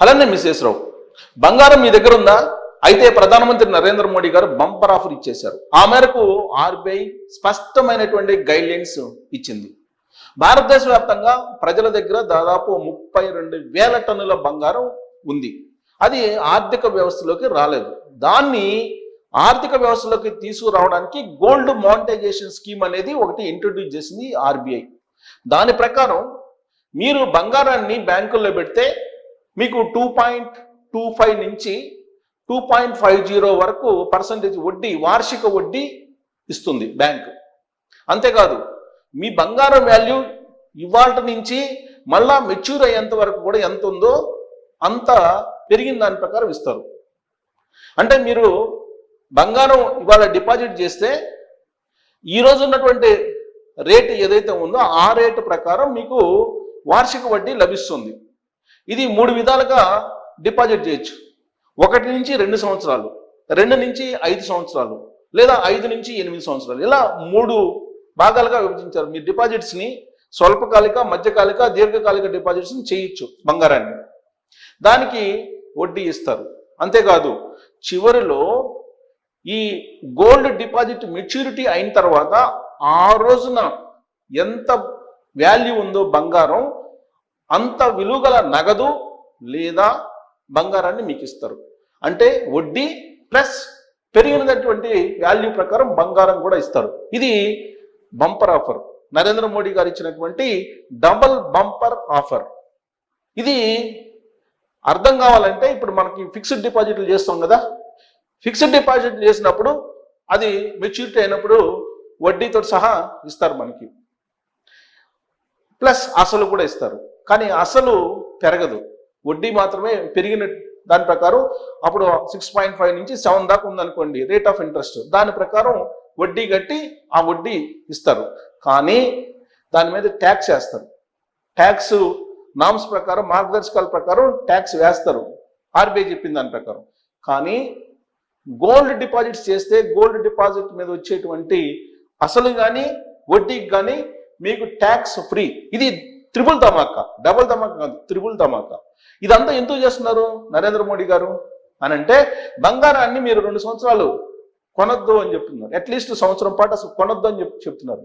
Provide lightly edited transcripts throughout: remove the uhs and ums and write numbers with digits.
అలానే మిసెస్ రావు, బంగారం మీ దగ్గర ఉందా? అయితే ప్రధానమంత్రి నరేంద్ర మోడీ గారు బంపర్ ఆఫర్ ఇచ్చేశారు. ఆ మేరకు ఆర్బీఐ స్పష్టమైనటువంటి గైడ్లైన్స్ ఇచ్చింది. భారతదేశ వ్యాప్తంగా ప్రజల దగ్గర దాదాపు 32,000 టన్నుల బంగారం ఉంది. అది ఆర్థిక వ్యవస్థలోకి రాలేదు. దాన్ని ఆర్థిక వ్యవస్థలోకి తీసుకురావడానికి గోల్డ్ మానిటైజేషన్ స్కీమ్ అనేది ఒకటి ఇంట్రొడ్యూస్ చేసింది ఆర్బీఐ. దాని ప్రకారం మీరు బంగారాన్ని బ్యాంకుల్లో పెడితే మీకు 2.25 నుంచి 2.50 వరకు పర్సంటేజ్ వడ్డీ, వార్షిక వడ్డీ ఇస్తుంది బ్యాంకు. అంతేకాదు, మీ బంగారం వాల్యూ ఇవాళ నుంచి మళ్ళా మెచ్యూర్ అయ్యేంత వరకు కూడా ఎంత ఉందో అంత పెరిగిన దాని ప్రకారం ఇస్తారు. అంటే మీరు బంగారం ఇవాళ డిపాజిట్ చేస్తే ఈ రోజు ఉన్నటువంటి రేటు ఏదైతే ఉందో ఆ రేటు ప్రకారం మీకు వార్షిక వడ్డీ లభిస్తుంది. ఇది 3 విధాలుగా డిపాజిట్ చేయొచ్చు. 1 నుంచి 2 సంవత్సరాలు, 2 నుంచి 5 సంవత్సరాలు, లేదా 5 నుంచి 8 సంవత్సరాలు, ఇలా 3 భాగాలుగా విభజించారు. మీ డిపాజిట్స్ని స్వల్పకాలిక, మధ్యకాలిక, దీర్ఘకాలిక డిపాజిట్స్ని చేయొచ్చు బంగారాన్ని. దానికి వడ్డీ ఇస్తారు. అంతేకాదు, చివరిలో ఈ గోల్డ్ డిపాజిట్ మెచ్యూరిటీ అయిన తర్వాత ఆ రోజున ఎంత వాల్యూ ఉందో బంగారం అంత విలువగల నగదు లేదా బంగారాన్ని మీకు ఇస్తారు. అంటే వడ్డీ ప్లస్ పెరిగినటువంటి వాల్యూ ప్రకారం బంగారం కూడా ఇస్తారు. ఇది బంపర్ ఆఫర్, నరేంద్ర మోడీ గారు ఇచ్చినటువంటి డబుల్ బంపర్ ఆఫర్. ఇది అర్థం కావాలంటే ఇప్పుడు మనకి ఫిక్స్డ్ డిపాజిట్లు చేస్తాం కదా, ఫిక్స్డ్ డిపాజిట్లు చేసినప్పుడు అది మెచ్యూరిటీ అయినప్పుడు వడ్డీతో సహా ఇస్తారు మనకి, ప్లస్ అసలు కూడా ఇస్తారు. కానీ అసలు పెరగదు, వడ్డీ మాత్రమే పెరిగిన దాని ప్రకారం. అప్పుడు 6.5 నుంచి 7 దాకా ఉందనుకోండి రేట్ ఆఫ్ ఇంట్రెస్ట్, దాని ప్రకారం వడ్డీ కట్టి ఆ వడ్డీ ఇస్తారు. కానీ దాని మీద ట్యాక్స్ వేస్తారు. ట్యాక్స్ నామ్స్ ప్రకారం, మార్గదర్శకాల ప్రకారం ట్యాక్స్ వేస్తారు ఆర్బీఐ చెప్పిన దాని ప్రకారం. కానీ గోల్డ్ డిపాజిట్స్ చేస్తే గోల్డ్ డిపాజిట్ మీద వచ్చేటువంటి అసలు కానీ వడ్డీకి కానీ మీకు ట్యాక్స్ ఫ్రీ. ఇది త్రిబుల్ ధమాకా, డబుల్ ధమాకా కాదు, త్రిబుల్ ధమాకా. ఇదంతా ఎందుకు చేస్తున్నారు నరేంద్ర మోడీ గారు అని అంటే, బంగారాన్ని మీరు 2 సంవత్సరాలు కొనొద్దు అని చెప్తున్నారు. అట్లీస్ట్ సంవత్సరం పాటు అసలు కొనొద్దు అని చెప్తున్నారు.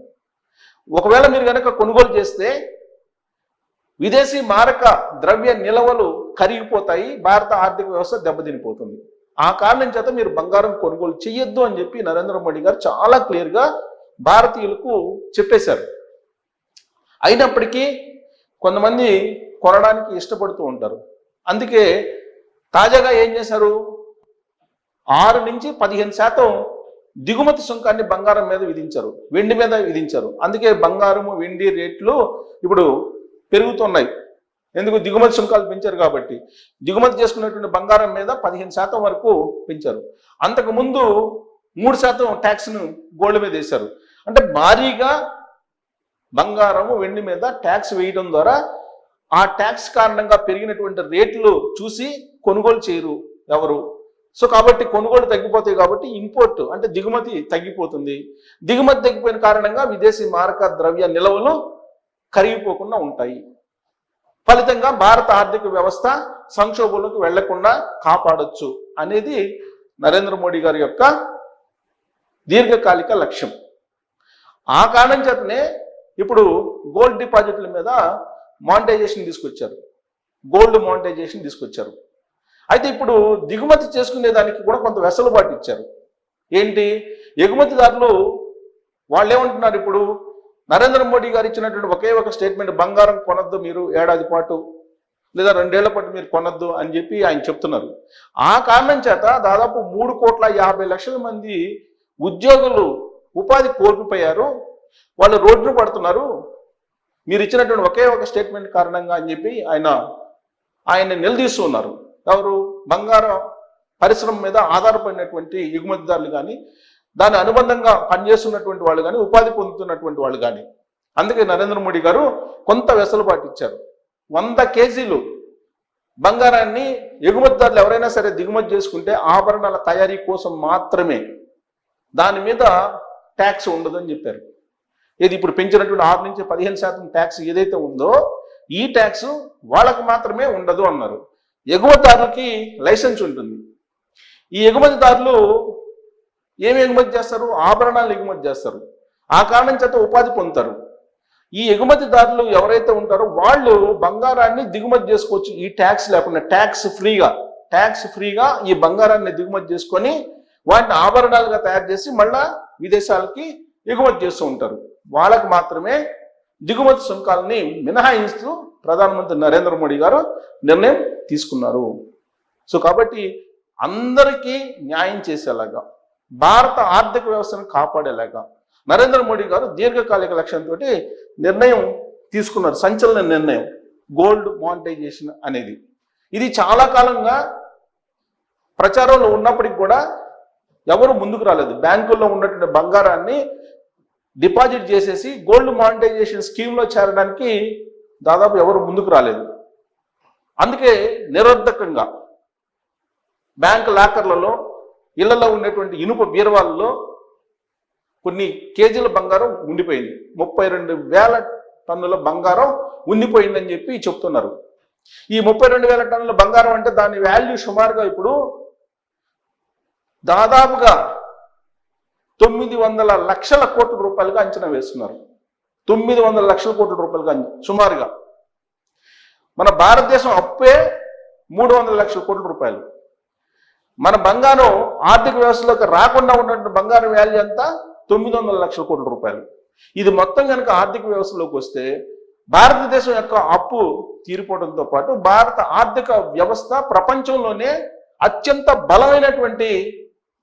ఒకవేళ మీరు కనుక కొనుగోలు చేస్తే విదేశీ మారక ద్రవ్య నిల్వలు కరిగిపోతాయి, భారత ఆర్థిక వ్యవస్థ దెబ్బతినిపోతుంది. ఆ కారణం చేత మీరు బంగారం కొనుగోలు చేయొద్దు అని చెప్పి నరేంద్ర మోడీ గారు చాలా క్లియర్గా భారతీయులకు చెప్పేశారు. అయినప్పటికీ కొంతమంది కొనడానికి ఇష్టపడుతూ ఉంటారు. అందుకే తాజాగా ఏం చేశారు, 6 నుంచి 15% దిగుమతి సుంకాన్ని బంగారం మీద విధించారు, వెండి మీద విధించారు. అందుకే బంగారము, వెండి రేట్లు ఇప్పుడు పెరుగుతున్నాయి. ఎందుకు? దిగుమతి సుంకాలు పెంచారు కాబట్టి. దిగుమతి చేసుకున్నటువంటి బంగారం మీద 15% వరకు పెంచారు. అంతకుముందు 3% ట్యాక్స్ను గోల్డ్ మీద వేశారు. అంటే భారీగా బంగారము, వెండి మీద ట్యాక్స్ వేయడం ద్వారా ఆ ట్యాక్స్ కారణంగా పెరిగినటువంటి రేట్లు చూసి కొనుగోలు చేయరు ఎవరు. సో కాబట్టి కొనుగోలు తగ్గిపోతాయి కాబట్టి ఇంపోర్ట్ అంటే దిగుమతి తగ్గిపోతుంది. దిగుమతి తగ్గిపోయిన కారణంగా విదేశీ మారక ద్రవ్య నిల్వలు కరిగిపోకుండా ఉంటాయి. ఫలితంగా భారత ఆర్థిక వ్యవస్థ సంక్షోభంలోకి వెళ్లకుండా కాపాడొచ్చు అనేది నరేంద్ర మోడీ గారి యొక్క దీర్ఘకాలిక లక్ష్యం. ఆ కారణం చేతనే ఇప్పుడు గోల్డ్ డిపాజిట్ల మీద మానిటైజేషన్ తీసుకొచ్చారు, గోల్డ్ మానిటైజేషన్ తీసుకొచ్చారు. అయితే ఇప్పుడు దిగుమతి చేసుకునే దానికి కూడా కొంత వెసులుబాటు ఇచ్చారు. ఏంటి? ఎగుమతిదారులు వాళ్ళు ఏమంటున్నారు, ఇప్పుడు నరేంద్ర మోడీ గారు ఇచ్చినటువంటి ఒకే ఒక స్టేట్మెంట్, బంగారం కొనొద్దు మీరు ఏడాది పాటు లేదా 2 ఏళ్ల పాటు మీరు కొనొద్దు అని చెప్పి ఆయన చెప్తున్నారు. ఆ కారణం చేత దాదాపు 3,50,00,000 మంది ఉద్యోగులు ఉపాధి కోల్పోయారు, వాళ్ళు రోడ్డును పడుతున్నారు మీరు ఇచ్చినటువంటి ఒకే ఒక స్టేట్మెంట్ కారణంగా అని చెప్పి ఆయన నిలదీస్తున్నారు. ఎవరు? బంగారం పరిశ్రమ మీద ఆధారపడినటువంటి ఎగుమతిదారులు కానీ, దాని అనుబంధంగా పనిచేస్తున్నటువంటి వాళ్ళు కానీ, ఉపాధి పొందుతున్నటువంటి వాళ్ళు కానీ. అందుకే నరేంద్ర మోడీ గారు కొంత వెసులుబాటు ఇచ్చారు. 100 కేజీలు బంగారాన్ని ఎగుమతిదారులు ఎవరైనా సరే దిగుమతి చేసుకుంటే ఆభరణాల తయారీ కోసం మాత్రమే, దాని మీద ట్యాక్స్ ఉండదు అని చెప్పారు. ఇది ఇప్పుడు పెంచినటువంటి 6 నుంచి 15% ట్యాక్స్ ఏదైతే ఉందో ఈ ట్యాక్స్ వాళ్ళకు మాత్రమే ఉండదు అన్నారు. ఎగుమతిదారులకి లైసెన్స్ ఉంటుంది. ఈ ఎగుమతిదారులు ఏమి ఎగుమతి చేస్తారు? ఆభరణాలు ఎగుమతి చేస్తారు. ఆ కారణం చేత ఉపాధి పొందుతారు. ఈ ఎగుమతిదారులు ఎవరైతే ఉంటారో వాళ్ళు బంగారాన్ని దిగుమతి చేసుకోవచ్చు. ఈ ట్యాక్స్ లేకుండా ట్యాక్స్ ఫ్రీగా ఈ బంగారాన్ని దిగుమతి చేసుకొని వాటిని ఆభరణాలుగా తయారు చేసి మళ్ళా విదేశాలకి ఎగుమతి చేస్తూ ఉంటారు. వాళ్ళకి మాత్రమే దిగుమతి సుంకాలని మినహాయిస్తూ ప్రధానమంత్రి నరేంద్ర మోడీ గారు నిర్ణయం తీసుకున్నారు. సో కాబట్టి అందరికీ న్యాయం చేసేలాగా, భారత ఆర్థిక వ్యవస్థను కాపాడేలాగా నరేంద్ర మోడీ గారు దీర్ఘకాలిక లక్ష్యంతో నిర్ణయం తీసుకున్నారు. సంచలన నిర్ణయం గోల్డ్ మానిటైజేషన్ అనేది. ఇది చాలా కాలంగా ప్రచారంలో ఉన్నప్పటికి కూడా ఎవరు ముందుకు రాలేదు. బ్యాంకుల్లో ఉన్నటువంటి బంగారాన్ని డిపాజిట్ చేసేసి గోల్డ్ మానిటైజేషన్ స్కీమ్లో చేరడానికి దాదాపు ఎవరు ముందుకు రాలేదు. అందుకే నిరర్ధకంగా బ్యాంక్ లాకర్లలో, ఇళ్లలో ఉన్నటువంటి ఇనుప బీరువాలలో కొన్ని కేజీల బంగారం ఉండిపోయింది. 32,000 టన్నుల బంగారం ఉండిపోయిందని చెప్పి చెప్తున్నారు. ఈ 32,000 టన్నుల బంగారం అంటే దాని వాల్యూ సుమారుగా ఇప్పుడు దాదాపుగా 900 లక్షల కోట్ల రూపాయలుగా అంచనా వేస్తున్నారు. 900 లక్షల కోట్ల రూపాయలుగా సుమారుగా. మన భారతదేశం అప్పే 300 లక్షల కోట్ల రూపాయలు. మన బంగారం ఆర్థిక వ్యవస్థలోకి రాకుండా ఉన్నటువంటి బంగారం వాల్యూ అంతా 900 లక్షల కోట్ల రూపాయలు. ఇది మొత్తం కనుక ఆర్థిక వ్యవస్థలోకి వస్తే భారతదేశం యొక్క అప్పు తీరిపోవడంతో పాటు భారత ఆర్థిక వ్యవస్థ ప్రపంచంలోనే అత్యంత బలమైనటువంటి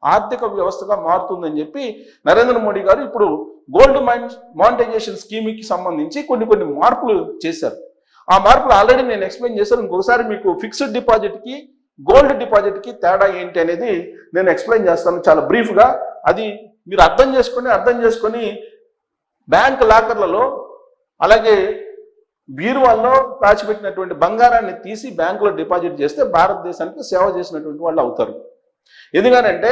ఆర్థిక వ్యవస్థగా మారుతుందని చెప్పి నరేంద్ర మోడీ గారు ఇప్పుడు గోల్డ్ మానిటైజేషన్ స్కీమ్కి సంబంధించి కొన్ని మార్పులు చేశారు. ఆ మార్పులు ఆల్రెడీ నేను ఎక్స్ప్లెయిన్ చేశాను. ఇంకొకసారి మీకు ఫిక్స్డ్ డిపాజిట్కి గోల్డ్ డిపాజిట్కి తేడా ఏంటి అనేది నేను ఎక్స్ప్లెయిన్ చేస్తాను చాలా బ్రీఫ్గా. అది మీరు అర్థం చేసుకొని బ్యాంక్ లాకర్లలో అలాగే బీరువాల్లో దాచిపెట్టినటువంటి బంగారాన్ని తీసి బ్యాంకులో డిపాజిట్ చేస్తే భారతదేశానికి సేవ చేసినటువంటి వాళ్ళు అవుతారు. ఎందుకనంటే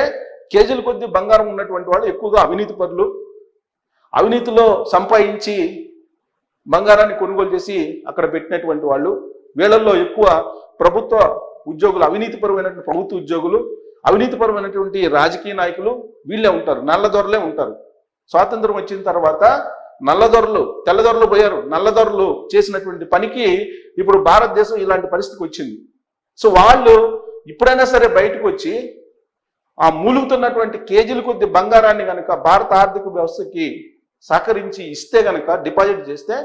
కేజీల కొద్ది బంగారం ఉన్నటువంటి వాళ్ళు ఎక్కువగా అవినీతి పరులు, అవినీతిలో సంపాదించి బంగారాన్ని కొనుగోలు చేసి అక్కడ పెట్టినటువంటి వాళ్ళు, వీళ్ళల్లో ఎక్కువ ప్రభుత్వ ఉద్యోగులు, అవినీతిపరమైనటువంటి ప్రభుత్వ ఉద్యోగులు, అవినీతిపరమైనటువంటి రాజకీయ నాయకులు వీళ్ళే ఉంటారు, నల్లదొరలే ఉంటారు. స్వాతంత్రం వచ్చిన తర్వాత నల్లదొరలు, తెల్లదొరలు పోయారు. నల్లదొరలు చేసినటువంటి పనికి ఇప్పుడు భారతదేశం ఇలాంటి పరిస్థితికి వచ్చింది. సో వాళ్ళు ఇప్పుడైనా సరే బయటకు వచ్చి ఆ మూలుగుతున్నటువంటి కేజీల కొద్ది బంగారాన్ని కనుక భారత ఆర్థిక వ్యవస్థకి సహకరించి ఇస్తే కనుక, డిపాజిట్ చేస్తే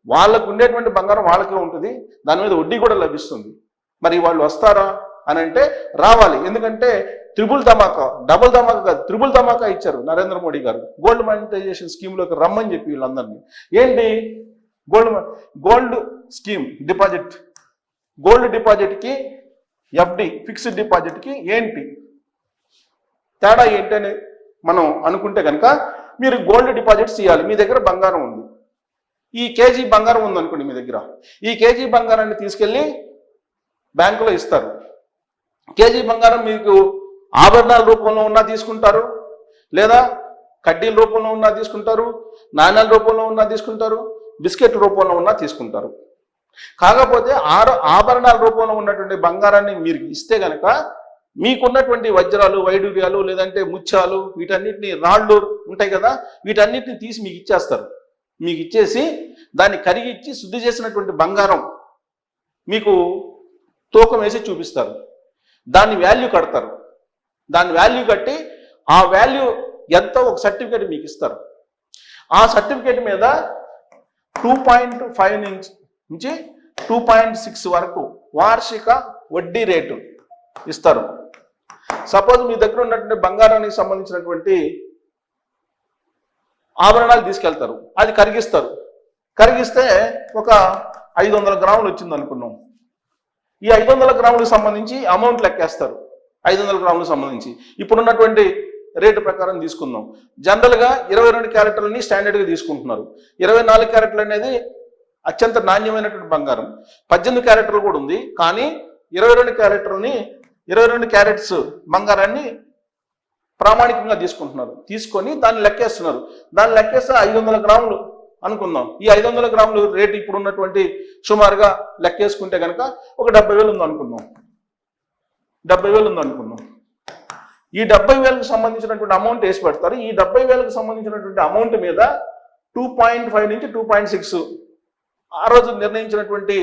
వాళ్ళకు ఉండేటువంటి బంగారం వాళ్ళకే ఉంటుంది, దాని మీద వడ్డీ కూడా లభిస్తుంది. మరి వాళ్ళు వస్తారా అని అంటే రావాలి. ఎందుకంటే డబుల్ ధమాకా త్రిబుల్ ధమాకా ఇచ్చారు నరేంద్ర మోడీ గారు గోల్డ్ మానిటైజేషన్ స్కీమ్లోకి రమ్మని చెప్పి వీళ్ళందరినీ. ఏంటి గోల్డ్ స్కీమ్ డిపాజిట్, గోల్డ్ డిపాజిట్కి ఎఫ్డి ఫిక్స్డ్ డిపాజిట్కి ఏంటి తేడా ఏంటి అని మనం అనుకుంటే కనుక, మీరు గోల్డ్ డిపాజిట్స్ ఇవ్వాలి. మీ దగ్గర బంగారం ఉంది, ఈ కేజీ బంగారం ఉందనుకోండి మీ దగ్గర, ఈ కేజీ బంగారాన్ని తీసుకెళ్ళి బ్యాంకులో ఇస్తారు. కేజీ బంగారం మీకు ఆభరణాల రూపంలో ఉన్నా తీసుకుంటారు, లేదా కడ్డీల రూపంలో ఉన్నా తీసుకుంటారు, నాణ్యాల రూపంలో ఉన్నా తీసుకుంటారు, బిస్కెట్ రూపంలో ఉన్నా తీసుకుంటారు. కాకపోతే ఆభరణాల రూపంలో ఉన్నటువంటి బంగారాన్ని మీరు ఇస్తే కనుక మీకున్నటువంటి వజ్రాలు, వైడూర్యాలు, లేదంటే ముత్యాలు, వీటన్నిటిని రాళ్ళు ఉంటాయి కదా, వీటన్నిటిని తీసి మీకు ఇచ్చేస్తారు. మీకు ఇచ్చేసి దాన్ని కరిగిచ్చి శుద్ధి చేసినటువంటి బంగారం మీకు తూకం వేసి చూపిస్తారు. దాన్ని వాల్యూ కడతారు. దాని వాల్యూ కట్టి ఆ వాల్యూ ఎంతో ఒక సర్టిఫికేట్ మీకు ఇస్తారు. ఆ సర్టిఫికేట్ మీద 2.5 నుంచి 2.6 వరకు వార్షిక వడ్డీ రేటు ఇస్తారు. సపోజ్ మీ దగ్గర ఉన్నటువంటి బంగారానికి సంబంధించినటువంటి ఆభరణాలు తీసుకెళ్తారు, అది కరిగిస్తారు. కరిగిస్తే ఒక 500 గ్రాములు వచ్చింది అనుకున్నాం. ఈ 500 గ్రాములకు సంబంధించి అమౌంట్ లెక్కేస్తారు. 500 గ్రాములకు సంబంధించి ఇప్పుడున్నటువంటి రేటు ప్రకారం తీసుకుందాం. జనరల్గా 22 క్యారెట్లని స్టాండర్డ్గా తీసుకుంటున్నారు. 24 క్యారెట్లు అనేది అత్యంత నాణ్యమైనటువంటి బంగారం. 18 క్యారెట్లు కూడా ఉంది, కానీ 22 క్యారెట్స్ బంగారాన్ని ప్రామాణికంగా తీసుకుంటున్నారు. తీసుకొని దాన్ని లెక్కేస్తున్నారు. దాన్ని లెక్కేస్తే 500 గ్రాములు అనుకుందాం. ఈ 500 గ్రాములు రేటు ఇప్పుడు ఉన్నటువంటి సుమారుగా లెక్కేసుకుంటే కనుక ఒక 70,000 ఉంది అనుకుందాం. 70,000 ఉంది అనుకున్నాం. ఈ 70,000కు సంబంధించినటువంటి అమౌంట్ వేసి పెడతారు. ఈ 70,000కు సంబంధించినటువంటి అమౌంట్ మీద 2.5 నుంచి 2.6 ఆ రోజు నిర్ణయించినటువంటి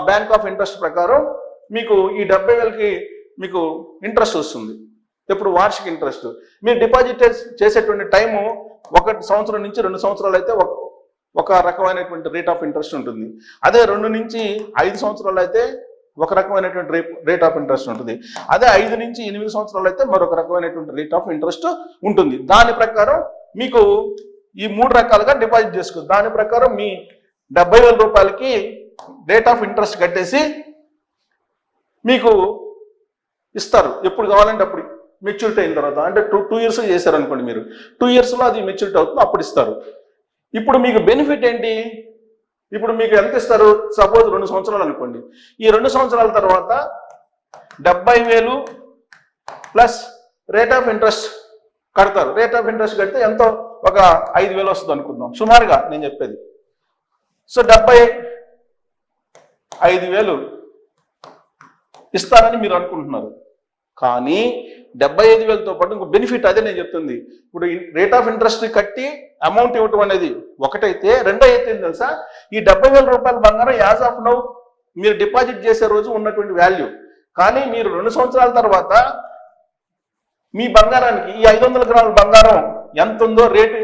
బ్యాంక్ ఆఫ్ ఇంట్రెస్ట్ ప్రకారం మీకు ఈ 70,000కి మీకు ఇంట్రెస్ట్ వస్తుంది. ఎప్పుడు వార్షిక ఇంట్రెస్ట్. మీరు డిపాజిట్ చేసేటువంటి టైము 1 సంవత్సరం నుంచి 2 సంవత్సరాలు అయితే ఒక రకమైనటువంటి రేట్ ఆఫ్ ఇంట్రెస్ట్ ఉంటుంది. అదే 2 నుంచి 5 సంవత్సరాలు అయితే ఒక రకమైనటువంటి రేట్ ఆఫ్ ఇంట్రెస్ట్ ఉంటుంది. అదే 5 నుంచి 8 సంవత్సరాలు అయితే మరొక రకమైనటువంటి రేట్ ఆఫ్ ఇంట్రెస్ట్ ఉంటుంది. దాని ప్రకారం మీకు ఈ 3 రకాలుగా డిపాజిట్ చేసుకోవచ్చు. దాని ప్రకారం మీ 70,000 రూపాయలకి రేట్ ఆఫ్ ఇంట్రెస్ట్ కట్టేసి మీకు ఇస్తారు. ఎప్పుడు కావాలంటే అప్పుడు మెచ్యూరిటీ అయిన తర్వాత. అంటే 2 ఇయర్స్ చేశారు అనుకోండి, మీరు 2 ఇయర్స్లో అది మెచ్యూరిటీ అవుతుంది, అప్పుడు ఇస్తారు. ఇప్పుడు మీకు బెనిఫిట్ ఏంటి? ఇప్పుడు మీకు ఎంత ఇస్తారు? సపోజ్ 2 సంవత్సరాలు అనుకోండి. ఈ 2 సంవత్సరాల తర్వాత 70,000 ప్లస్ రేట్ ఆఫ్ ఇంట్రెస్ట్ కడతారు. రేట్ ఆఫ్ ఇంట్రెస్ట్ కడితే ఎంతో ఒక 5,000 వస్తుంది అనుకుందాం, సుమారుగా నేను చెప్పేది. సో 75,000 ఇస్తారని మీరు అనుకుంటున్నారు. కానీ 75,000తో పాటు ఇంకో బెనిఫిట్, అదే నేను చెప్తుంది. ఇప్పుడు రేట్ ఆఫ్ ఇంట్రెస్ట్ కట్టి అమౌంట్ ఇవ్వటం అనేది ఒకటైతే, రెండో అయితే తెలుసా, ఈ 70,000 రూపాయల బంగారం యాజ్ ఆఫ్ నౌ మీరు డిపాజిట్ చేసే రోజు ఉన్నటువంటి వాల్యూ. కానీ మీరు 2 సంవత్సరాల తర్వాత మీ బంగారానికి ఈ 500 గ్రాముల బంగారం ఎంత ఉందో రేటు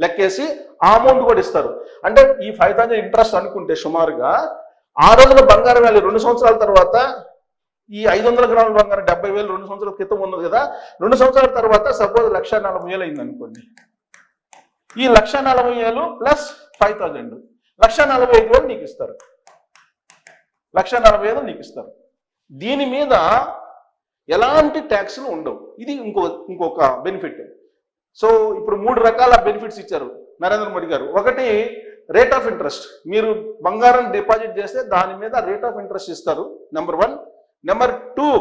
లెక్కేసి ఆ అమౌంట్ కూడా ఇస్తారు. అంటే ఈ 5,000 ఇంట్రెస్ట్ అనుకుంటే సుమారుగా ఆ రోజున బంగారం వాల్యూ 2 సంవత్సరాల తర్వాత ఈ 500 గ్రాముల బంగారం 70,000 2 సంవత్సరాల క్రితం ఉన్నది కదా, 2 సంవత్సరాల తర్వాత సపోజ్ 1,40,000 అయింది అనుకోండి. ఈ 1,40,000 ప్లస్ 5,000 1,45,000 నీకు ఇస్తారు. 1,45,000 నీకు ఇస్తారు. దీని మీద ఎలాంటి ట్యాక్స్లు ఉండవు. ఇది ఇంకొక బెనిఫిట్. సో ఇప్పుడు 3 రకాల బెనిఫిట్స్ ఇచ్చారు నరేంద్ర మోడీ గారు. ఒకటి రేట్ ఆఫ్ ఇంట్రెస్ట్. మీరు బంగారం డిపాజిట్ చేస్తే దాని మీద రేట్ ఆఫ్ ఇంట్రెస్ట్ ఇస్తారు, నెంబర్ 1. నెంబర్ 2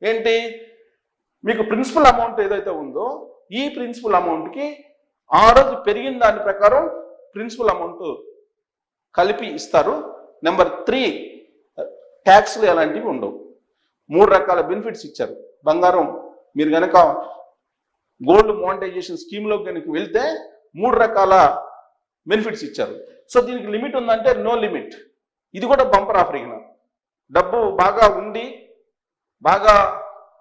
ఏంటి, మీకు ప్రిన్సిపల్ అమౌంట్ ఏదైతే ఉందో ఈ ప్రిన్సిపల్ అమౌంట్కి ఆ రోజు పెరిగిన దాని ప్రకారం ప్రిన్సిపల్ అమౌంట్ కలిపి ఇస్తారు. నెంబర్ 3 ట్యాక్స్లు ఎలాంటివి ఉండవు. 3 రకాల బెనిఫిట్స్ ఇచ్చారు. బంగారం మీరు కనుక గోల్డ్ మోనిటైజేషన్ స్కీమ్లో కనుక వెళ్తే 3 రకాల బెనిఫిట్స్ ఇచ్చారు. సో దీనికి లిమిట్ ఉందంటే నో లిమిట్. ఇది కూడా బంపర్ ఆఫరింగ్. డబ్బు బాగా ఉండి బాగా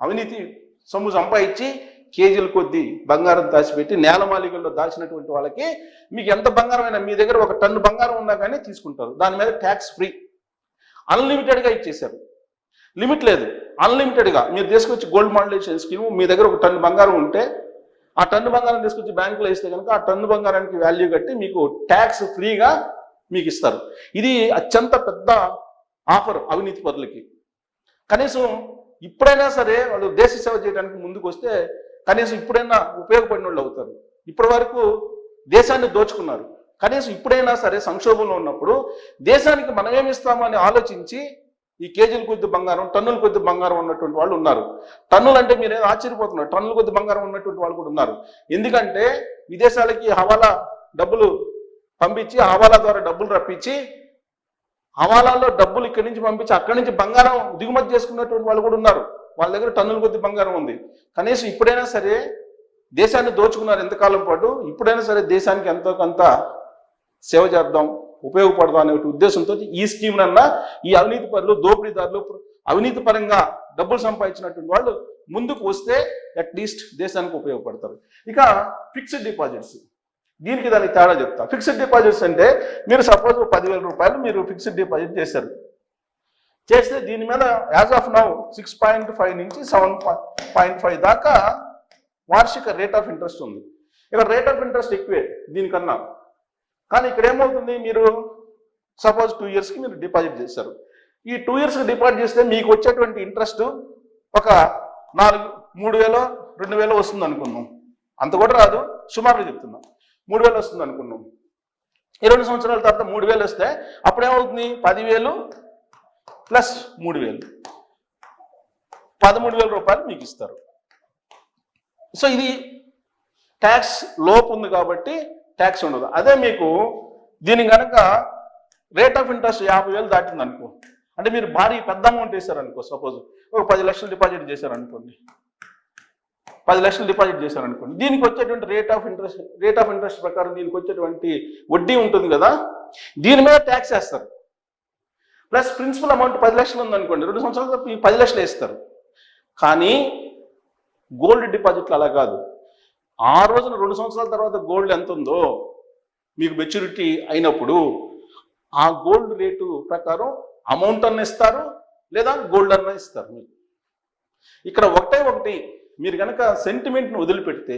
అవినీతి సొమ్ము సంపాదించి కేజీల కొద్దీ బంగారం దాచిపెట్టి నేలమాలికల్లో దాచినటువంటి వాళ్ళకి మీకు ఎంత బంగారం అయినా, మీ దగ్గర 1 టన్ను బంగారం ఉన్నా కానీ తీసుకుంటారు. దాని మీద ట్యాక్స్ ఫ్రీ. అన్లిమిటెడ్గా ఇచ్చేశారు. లిమిట్ లేదు, అన్లిమిటెడ్గా మీరు తీసుకొచ్చి గోల్డ్ మోనిటైజేషన్ స్కీమ్, మీ దగ్గర 1 టన్ను బంగారం ఉంటే ఆ టన్ను బంగారం తీసుకొచ్చి బ్యాంకులో ఇస్తే కనుక ఆ టన్ను బంగారానికి వాల్యూ కట్టి మీకు ట్యాక్స్ ఫ్రీగా మీకు ఇస్తారు. ఇది అత్యంత పెద్ద ఆఫర్ అవినీతి పరులకి. కనీసం ఇప్పుడైనా సరే వాళ్ళు దేశ సేవ చేయడానికి ముందుకు వస్తే కనీసం ఇప్పుడైనా ఉపయోగపడిన వాళ్ళు అవుతారు. ఇప్పటి వరకు దేశాన్ని దోచుకున్నారు. కనీసం ఇప్పుడైనా సరే సంక్షోభంలో ఉన్నప్పుడు దేశానికి మనం ఏమి ఇస్తామో అని ఆలోచించి ఈ కేజీల కొద్ది బంగారం, టన్నుల కొద్ది బంగారం ఉన్నటువంటి వాళ్ళు ఉన్నారు. టన్నులు అంటే మీరేం ఆశ్చర్యపోతున్నారు, టన్నుల కొద్ది బంగారం ఉన్నటువంటి వాళ్ళు కూడా ఉన్నారు. ఎందుకంటే విదేశాలకి హవాలా డబ్బులు పంపించి, హవాలా ద్వారా డబ్బులు రప్పించి, హవాలాలో డబ్బులు ఇక్కడి నుంచి పంపించి అక్కడి నుంచి బంగారం దిగుమతి చేసుకున్నటువంటి వాళ్ళు కూడా ఉన్నారు. వాళ్ళ దగ్గర టన్నుల కొద్ది బంగారం ఉంది. కనీసం ఇప్పుడైనా సరే దేశాన్ని దోచుకున్నారు ఎంతకాలం పాటు, ఇప్పుడైనా సరే దేశానికి ఎంతో కొంత సేవ చేద్దాం, ఉపయోగపడదాం అనే ఉద్దేశంతో ఈ స్కీమ్నన్నా ఈ అవినీతి పరులు, దోపిడీదారులు, అవినీతి పరంగా డబ్బులు సంపాదించినటువంటి వాళ్ళు ముందుకు వస్తే అట్లీస్ట్ దేశానికి ఉపయోగపడతారు. ఇక ఫిక్స్డ్ డిపాజిట్స్, దీనికి దానికి తేడా చెప్తా. ఫిక్స్డ్ డిపాజిట్స్ అంటే మీరు సపోజ్ 10,000 రూపాయలు మీరు ఫిక్స్డ్ డిపాజిట్ చేశారు. చేస్తే దీని మీద యాజ్ ఆఫ్ నౌ 6.5 నుంచి 7.5 దాకా వార్షిక రేట్ ఆఫ్ ఇంట్రెస్ట్ ఉంది. ఇక్కడ రేట్ ఆఫ్ ఇంట్రెస్ట్ ఎక్కువే దీనికన్నా. కానీ ఇక్కడ ఏమవుతుంది, మీరు సపోజ్ 2 ఇయర్స్కి మీరు డిపాజిట్ చేశారు. ఈ 2 ఇయర్స్కి డిపాజిట్ చేస్తే మీకు వచ్చేటువంటి ఇంట్రెస్ట్ ఒక 3,000 2,000 వస్తుంది అనుకున్నాం. అంత కూడా రాదు, సుమారుగా చెప్తున్నాం. 3,000 వస్తుంది అనుకున్నాం. 2 సంవత్సరాల తర్వాత 3,000 వస్తే అప్పుడేమవుతుంది, 10,000 ప్లస్ 3,000 13,000 రూపాయలు మీకు ఇస్తారు. సో ఇది ట్యాక్స్ లోపు ఉంది కాబట్టి ట్యాక్స్ ఉండదు. అదే మీకు దీని కనుక రేట్ ఆఫ్ ఇంట్రెస్ట్ 50,000 దాటింది అనుకో, అంటే మీరు భారీ పెద్ద అమౌంట్ వేశారనుకో, సపోజ్ ఒక 10 లక్షలు డిపాజిట్ చేశారనుకోండి, 10 లక్షలు డిపాజిట్ చేశారనుకోండి, దీనికి వచ్చేటువంటి రేట్ ఆఫ్ ఇంట్రెస్ట్ ప్రకారం దీనికి వచ్చేటువంటి వడ్డీ ఉంటుంది కదా, దీని మీద ట్యాక్స్ వేస్తారు. ప్లస్ ప్రిన్సిపల్ అమౌంట్ 10 లక్షలు ఉందనుకోండి, 2 సంవత్సరాల తర్వాత 10 లక్షలు వేస్తారు. కానీ గోల్డ్ డిపాజిట్లు అలా కాదు. ఆ రోజున 2 సంవత్సరాల తర్వాత గోల్డ్ ఎంత ఉందో మీకు మెచ్యూరిటీ అయినప్పుడు ఆ గోల్డ్ రేటు ప్రకారం అమౌంట్ అన్న ఇస్తారు, లేదా గోల్డ్ అన్న ఇస్తారు. మీకు ఇక్కడ ఒకటి మీరు కనుక సెంటిమెంట్ను వదిలిపెడితే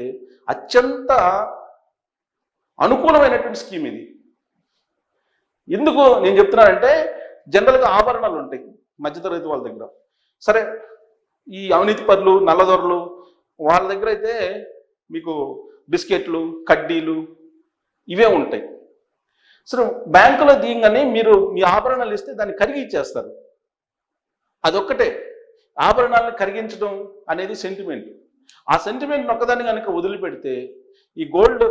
అత్యంత అనుకూలమైనటువంటి స్కీమ్ ఇది. ఎందుకు నేను చెప్తున్నానంటే, జనరల్గా ఆభరణాలు ఉంటాయి మధ్యతరగతి వాళ్ళ దగ్గర. సరే, ఈ అవినీతి పరులు, నల్లదొరలు వాళ్ళ దగ్గర అయితే మీకు బిస్కెట్లు, కడ్డీలు ఇవే ఉంటాయి. సరే, బ్యాంకులో దిగగానే మీరు మీ ఆభరణాలు ఇస్తే దాన్ని కరిగి ఇచ్చేస్తారు. అదొక్కటే. ఆభరణాలను కరిగించడం అనేది సెంటిమెంట్. ఆ సెంటిమెంట్ ఒక్కదాన్ని కనుక వదిలిపెడితే ఈ గోల్డ్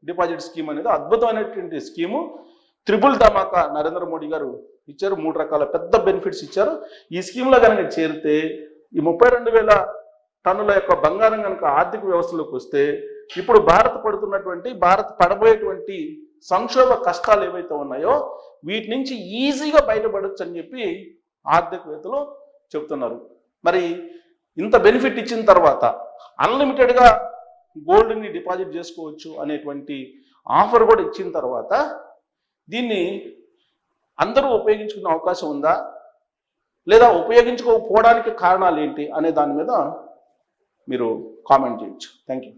డిపాజిట్ స్కీమ్ అనేది అద్భుతమైనటువంటి స్కీము. త్రిబుల్ ధమాకా నరేంద్ర మోడీ గారు ఇచ్చారు. 3 రకాల పెద్ద బెనిఫిట్స్ ఇచ్చారు. ఈ స్కీమ్లో కనుక చేరితే ఈ 32,000 టన్నుల యొక్క బంగారం కనుక ఆర్థిక వ్యవస్థలోకి వస్తే ఇప్పుడు భారత్ పడబోయేటువంటి సంక్షోభ కష్టాలు ఏవైతే ఉన్నాయో వీటి నుంచి ఈజీగా బయటపడొచ్చు అని చెప్పి ఆర్థికవేత్తలు చెబుతున్నారు. మరి ఇంత బెనిఫిట్ ఇచ్చిన తర్వాత అన్లిమిటెడ్గా గోల్డ్ని డిపాజిట్ చేసుకోవచ్చు అనేటువంటి ఆఫర్ కూడా ఇచ్చిన తర్వాత దీన్ని అందరూ ఉపయోగించుకునే అవకాశం ఉందా, లేదా ఉపయోగించుకోకపోవడానికి కారణాలు ఏంటి అనే దాని మీద మీరు కామెంట్ చేయొచ్చు. Thank you.